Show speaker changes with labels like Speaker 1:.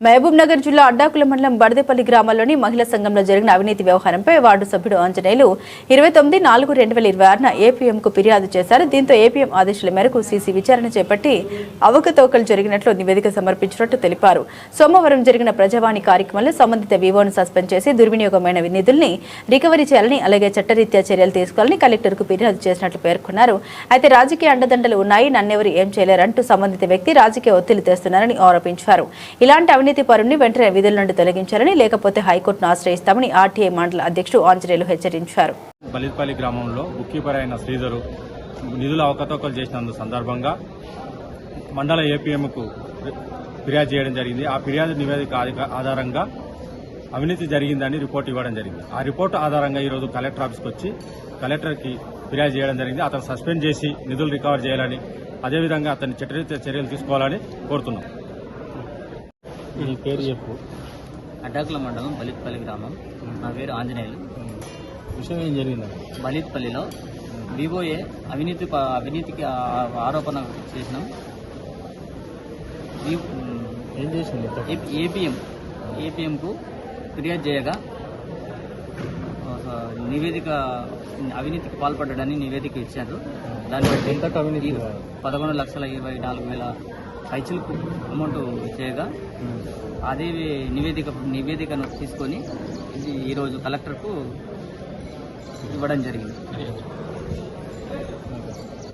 Speaker 1: మహబూబ్ నగర్ జిల్లా అడ్డాకుల మండలం బడదేపల్లి గ్రామాల్లోని మహిళా సంఘంలో జరిగిన అవినీతి వ్యవహారంపై వార్డు సభ్యుడు ఆంజనేయులు 29/4/2026న ఏపీఎంకు ఫిర్యాదు చేశారు. దీంతో ఏపీఎం ఆదేశాల మేరకు సీసీ విచారణ చేపట్టి అవకతవకలు జరిగినట్లు నివేదిక సమర్పించినట్టు తెలిపారు. సోమవారం జరిగిన ప్రజావాణి కార్యక్రమంలో సంబంధిత వీవోను సస్పెండ్ చేసి దుర్వినియోగమైన నిధుల్ని రికవరీ చేయాలని, అలాగే చట్టరీత్యా చర్యలు తీసుకోవాలని కలెక్టర్కు ఫిర్యాదు చేసినట్లు పేర్కొన్నారు. అయితే రాజకీయ అండదండలు ఉన్నాయి, నన్నెవరు ఏం చేయలేరంటూ సంబంధిత వ్యక్తి రాజకీయ ఒత్తిడి తెస్తున్నారని ఆరోపించారు. ఇలాంటి అవినీతి పరుని వెంటనే విధుల నుండి తొలగించాలని, లేకపోతే హైకోర్టును ఆశ్రయిస్తామని ఆర్టీఐ మండల అధ్యక్షుడు ఆంజనేయులు హెచ్చరించారు.
Speaker 2: బలిత్పల్లి గ్రామంలో బుక్ కీపర్ అయిన శ్రీధరు నిధుల అవకతవకలు చేసిన సందర్భంగా మండల ఏపీఎంకు ఫిర్యాదు చేయడం జరిగింది. ఆ ఫిర్యాదు నివేదిక ఆధారంగా అవినీతి జరిగిందని రిపోర్ట్ ఇవ్వడం జరిగింది. ఆ రిపోర్టు ఆధారంగా ఈరోజు కలెక్టర్ ఆఫీస్కి వచ్చి కలెక్టర్కి ఫిర్యాదు చేయడం జరిగింది. అతను సస్పెండ్ చేసి నిధులు రికవర్ చేయాలని, అదేవిధంగా అతన్ని చట్టరీత్యా చర్యలు తీసుకోవాలని కోరుతున్నాం.
Speaker 3: మీ పేరు చెప్పు.
Speaker 4: అడ్డాకుల మండలం బలిత్పల్లి గ్రామం. నా పేరు ఆంజనేయులు.
Speaker 3: విషయం ఏం జరిగింది?
Speaker 4: బలిత్పల్లిలో వివోఏ అవినీతికి ఆరోపణ చేసినాం.
Speaker 3: ఏం చేసింది?
Speaker 4: ఏపీఎంకు ఫిర్యాదు చేయగా నివేదిక అవినీతికి పాల్పడ్డాడని నివేదిక ఇచ్చారు. దాన్ని బట్టి
Speaker 3: ఎంత అవినీతి?
Speaker 4: 11,24,000 పైసలకు అమౌంట్ చేయగా అదే నివేదికను తీసుకొని ఈరోజు కలెక్టర్కు ఇవ్వడం జరిగింది.